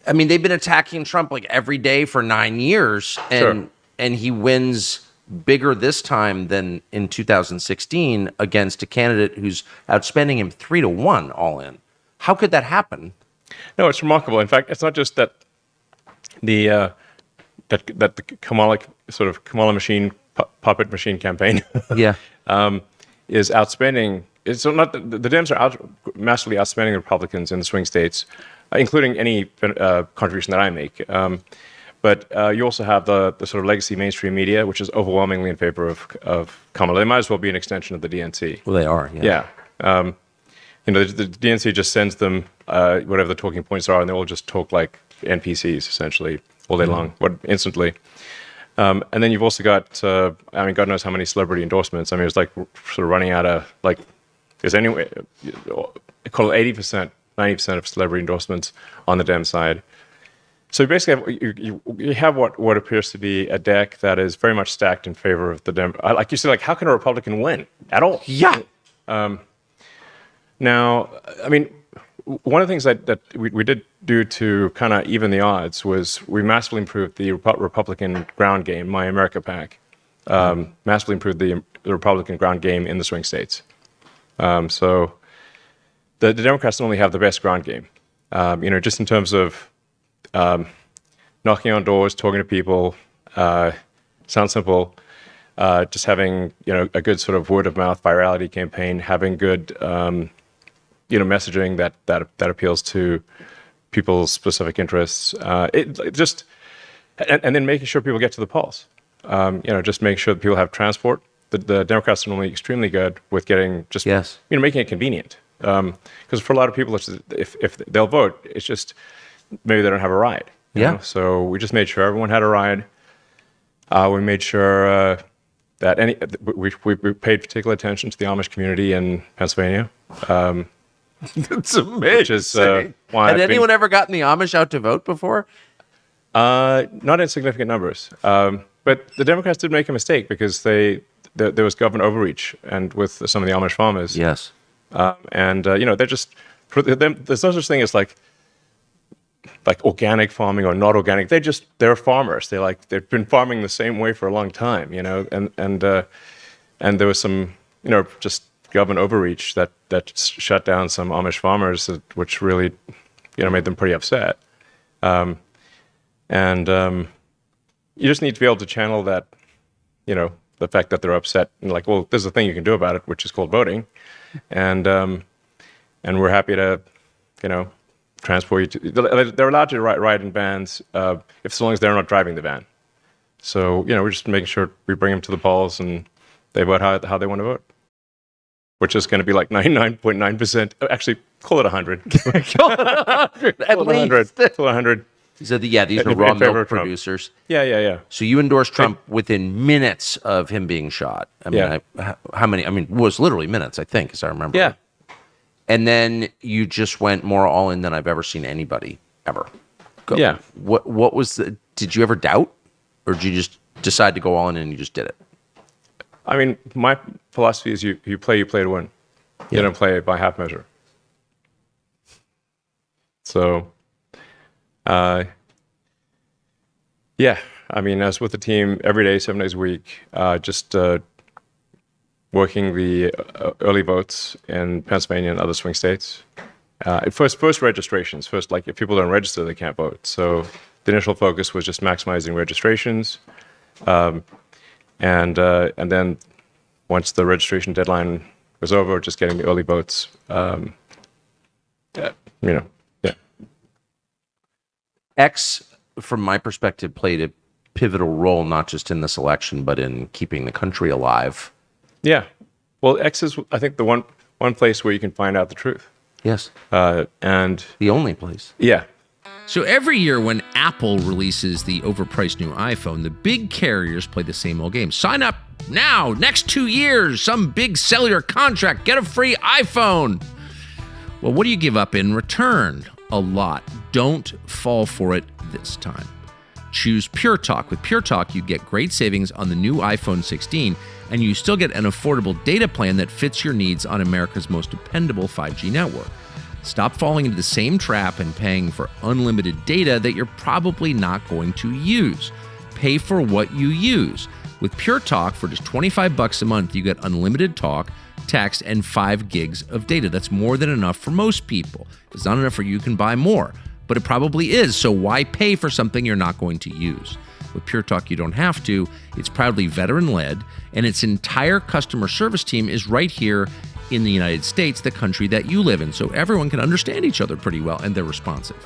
I mean, they've been attacking Trump like every day for 9 years, and he wins bigger this time than in 2016 against a candidate who's outspending him 3-1 all in. How could that happen? No, it's remarkable. In fact, it's not just that the Kamala machine, puppet machine campaign is outspending. It's not the Dems are massively outspending the Republicans in the swing states, including any contribution that I make. But you also have the sort of legacy mainstream media, which is overwhelmingly in favor of Kamala. They might as well be an extension of the DNC. Well, they are. Yeah. The DNC just sends them whatever the talking points are, and they all just talk like NPCs essentially all day long, instantly. And then you've also got, God knows how many celebrity endorsements. I mean, it's like sort of running out of there's anyway, call it 80%, 90% of celebrity endorsements on the Dem side. So you basically you have what appears to be a deck that is very much stacked in favor of the Dem. Like you said, how can a Republican win at all? Yeah. Now, I mean, one of the things that we did do to kind of even the odds was we massively improved the Republican ground game, My America PAC, massively improved the Republican ground game in the swing states. So the Democrats not only have the best ground game, just in terms of knocking on doors, talking to people, sounds simple, just having a good sort of word of mouth virality campaign, having good messaging that appeals to people's specific interests. And then making sure people get to the polls. Just make sure that people have transport. The Democrats are normally extremely good with getting making it convenient. Because for a lot of people, if they'll vote, it's just maybe they don't have a ride. You know? So we just made sure everyone had a ride. We made sure that we paid particular attention to the Amish community in Pennsylvania. That's amazing. Which is why had anyone ever gotten the Amish out to vote before? Not in significant numbers. But the Democrats did make a mistake because there was government overreach and with some of the Amish farmers. Yes. They're just, for them, there's no such thing as like organic farming or not organic. They're farmers. They've been farming the same way for a long time, and there was some, just government overreach that shut down some Amish farmers, which really, made them pretty upset. You just need to be able to channel that, the fact that they're upset, and there's a thing you can do about it, which is called voting, and we're happy to, transport you to. They're allowed to ride in vans, as long as they're not driving the van. So we're just making sure we bring them to the polls and they vote how they want to vote, which is going to be like 99.9%. Actually, call it 100. Call it 100. At least. 100. So these are raw milk producers. Yeah. So you endorsed Trump within minutes of him being shot. I mean, how many? I mean, it was literally minutes, I think, as I remember. Yeah. And then you just went more all in than I've ever seen anybody ever go. Yeah. What was did you ever doubt, or did you just decide to go all in and you just did it? I mean, my philosophy is you play to win. You don't play by half measure. So, I was with the team every day, 7 days a week, just working the early votes in Pennsylvania and other swing states. First registrations. First, if people don't register, they can't vote. So the initial focus was just maximizing registrations. And then once the registration deadline was over, just getting the early votes. X, from my perspective, played a pivotal role, not just in this election, but in keeping the country alive. Yeah. Well, X is, I think, the one place where you can find out the truth. Yes. And the only place. Yeah. So every year when Apple releases the overpriced new iPhone, the big carriers play the same old game. Sign up now, next 2 years, some big cellular contract, get a free iPhone. Well, what do you give up in return? A lot. Don't fall for it this time. Choose Pure Talk. With Pure Talk, you get great savings on the new iPhone 16, and you still get an affordable data plan that fits your needs on America's most dependable 5G network. Stop falling into the same trap and paying for unlimited data that you're probably not going to use. Pay for what you use. With Pure Talk, for just $25 a month, you get unlimited talk, text, and 5 gigs of data. That's more than enough for most people. If it's not enough for you, you can buy more. But it probably is, so why pay for something you're not going to use? With Pure Talk, you don't have to. It's proudly veteran-led, and its entire customer service team is right here in the United States, the country that you live in, so everyone can understand each other pretty well, and they're responsive.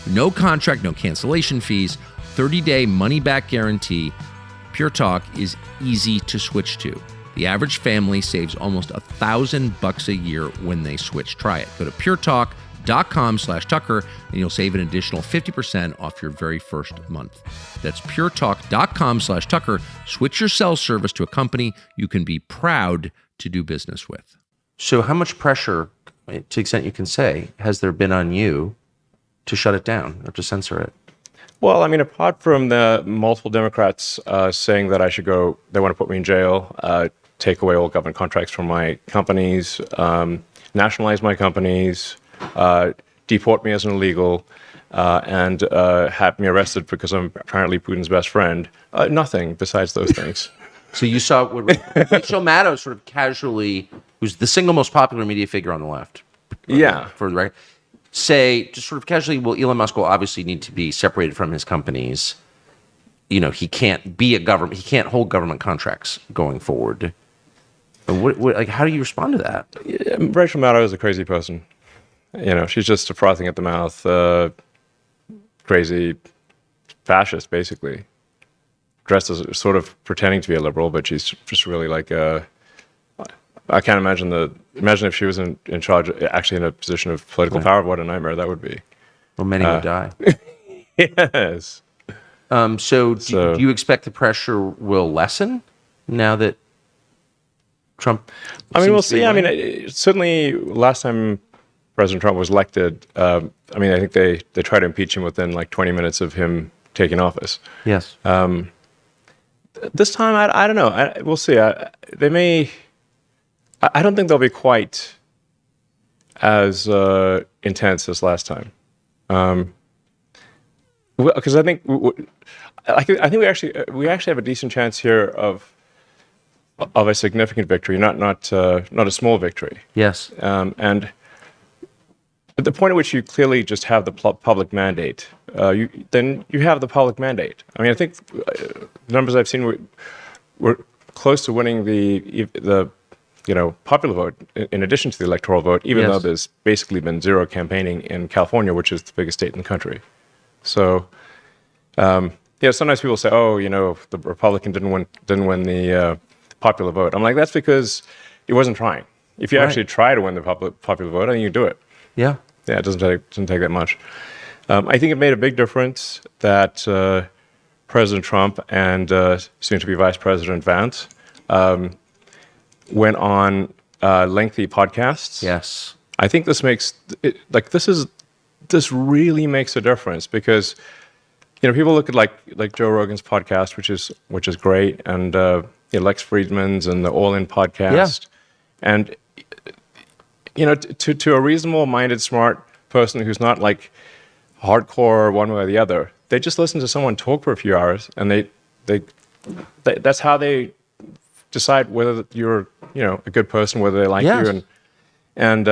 No contract, no cancellation fees, 30-day money-back guarantee. Pure Talk is easy to switch to. The average family saves almost $1,000 a year when they switch. Try it. Go to puretalk.com/Tucker, and you'll save an additional 50% off your very first month. That's puretalk.com/Tucker. Switch your cell service to a company you can be proud to do business with. So how much pressure, to the extent you can say, has there been on you to shut it down or to censor it? Well, I mean, apart from the multiple Democrats saying that I should go, they want to put me in jail, take away all government contracts from my companies, nationalize my companies, deport me as an illegal, and have me arrested because I'm apparently Putin's best friend. Nothing besides those things. So you saw what Rachel Maddow sort of casually, who's the single most popular media figure on the left. Yeah. For the record, say just sort of casually, well, Elon Musk will obviously need to be separated from his companies. You know, he can't be a government, he can't hold government contracts going forward. Like, how do you respond to that? Yeah, Rachel Maddow is a crazy person. You know, she's just a frothing at the mouth, crazy fascist, basically. Dressed as sort of pretending to be a liberal, but she's just really like I can't imagine if she was in charge, actually in a position of political power, what a nightmare that would be. Well, many would die. Yes. So do you expect the pressure will lessen now that Trump? I mean, we'll see. I mean, certainly last time President Trump was elected, I mean, I think they tried to impeach him within like 20 minutes of him taking office. Yes. This time, I don't know. We'll see. They may. I don't think they'll be quite as intense as last time, because I think we actually have a decent chance here of a significant victory, not a small victory. Yes. And at the point at which you clearly just have the public mandate, then you have the public mandate. I mean, I think the numbers I've seen we're close to winning the popular vote in addition to the electoral vote, even though there's basically been zero campaigning in California, which is the biggest state in the country. So, sometimes people say, "Oh, the Republican didn't win the popular vote." I'm like, that's because he wasn't trying. If you actually try to win the popular vote, I think you do it. Yeah. Yeah, it doesn't take that much. I think it made a big difference that President Trump and soon-to-be Vice President Vance went on lengthy podcasts. Yes. I think this makes this really makes a difference because people look at like Joe Rogan's podcast, which is great, and Lex Friedman's and the All In podcast, and to a reasonable-minded, smart person who's not like hardcore one way or the other, they just listen to someone talk for a few hours, and they that's how they decide whether you're a good person, whether they like you, and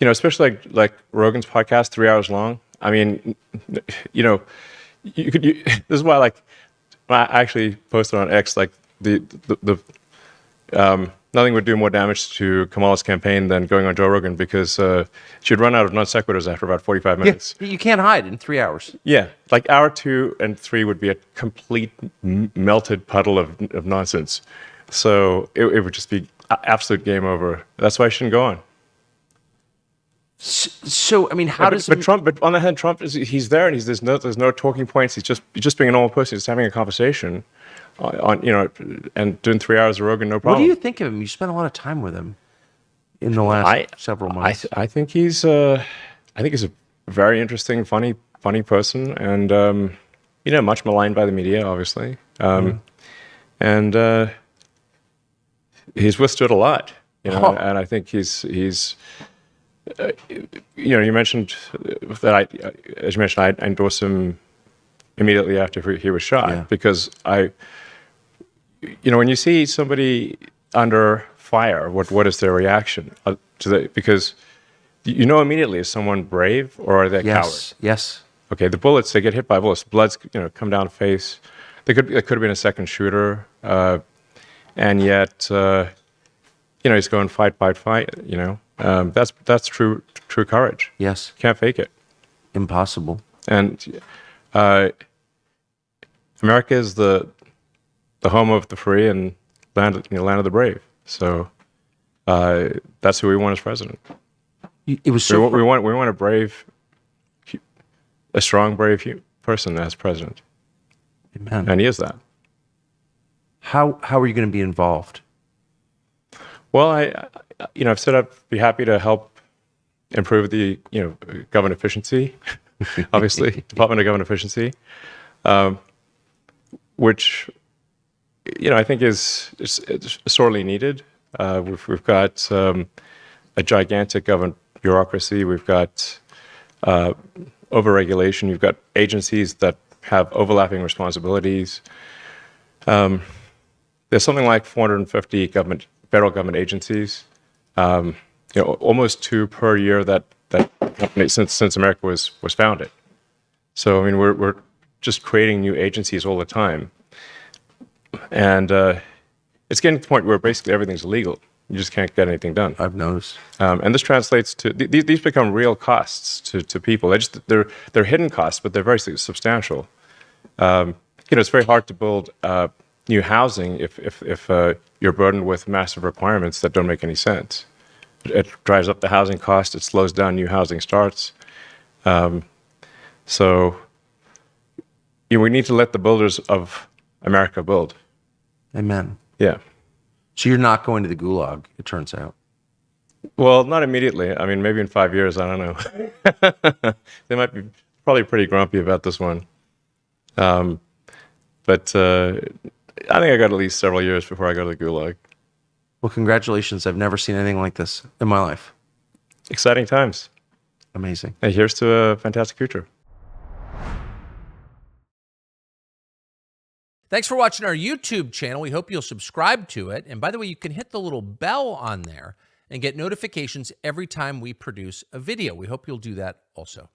especially like Rogan's podcast, 3 hours long. I mean, you could. This is why I actually posted on X the nothing would do more damage to Kamala's campaign than going on Joe Rogan because she'd run out of non sequiturs after about 45 minutes. Yeah, you can't hide in 3 hours. Yeah, like hour 2 and 3 would be a complete melted puddle of nonsense. So it would just be absolute game over. That's why I shouldn't go on. So I mean, But on the hand, Trump he's there and there's no talking points. He's just being a normal person. He's having a conversation. And doing 3 hours of Rogan, no problem. What do you think of him? You spent a lot of time with him in the last several months. I think he's a very interesting, funny person, and much maligned by the media, obviously. And he's withstood a lot, and I think he's You mentioned that as you mentioned, I endorsed him immediately after he was shot because when you see somebody under fire, what is their reaction because immediately, is someone brave or are they a coward? Yes. Okay, the bullets, they get hit by bullets. Blood's come down the face. There could have been a second shooter, and yet he's going fight. That's true courage. Yes. Can't fake it. Impossible. And America is the home of the free and land of the brave. So that's who we want as president. It was we want a strong, brave person as president. Amen. And he is that. How are you going to be involved? Well, I've said I'd be happy to help improve the government efficiency. Obviously, Department of Government Efficiency, which I think is sorely needed. We've got a gigantic government bureaucracy. We've got overregulation. You've got agencies that have overlapping responsibilities. There's something like 450 federal government agencies. Almost 2 per year that company since America was founded. So I mean, we're just creating new agencies all the time, and it's getting to the point where basically everything's illegal. You just can't get anything done. I've noticed. And this translates to these become real costs to people. They're hidden costs, but they're very substantial. It's very hard to build new housing if you're burdened with massive requirements that don't make any sense. It drives up the housing cost. It slows down new housing starts. So we need to let the builders of America build. Amen. Yeah. So you're not going to the gulag, it turns out. Well, not immediately. I mean, maybe in 5 years, I don't know. They might be probably pretty grumpy about this one. But I think I got at least several years before I go to the gulag. Well, congratulations. I've never seen anything like this in my life. Exciting times. Amazing. And here's to a fantastic future. Thanks for watching our YouTube channel. We hope you'll subscribe to it. And by the way, you can hit the little bell on there and get notifications every time we produce a video. We hope you'll do that also.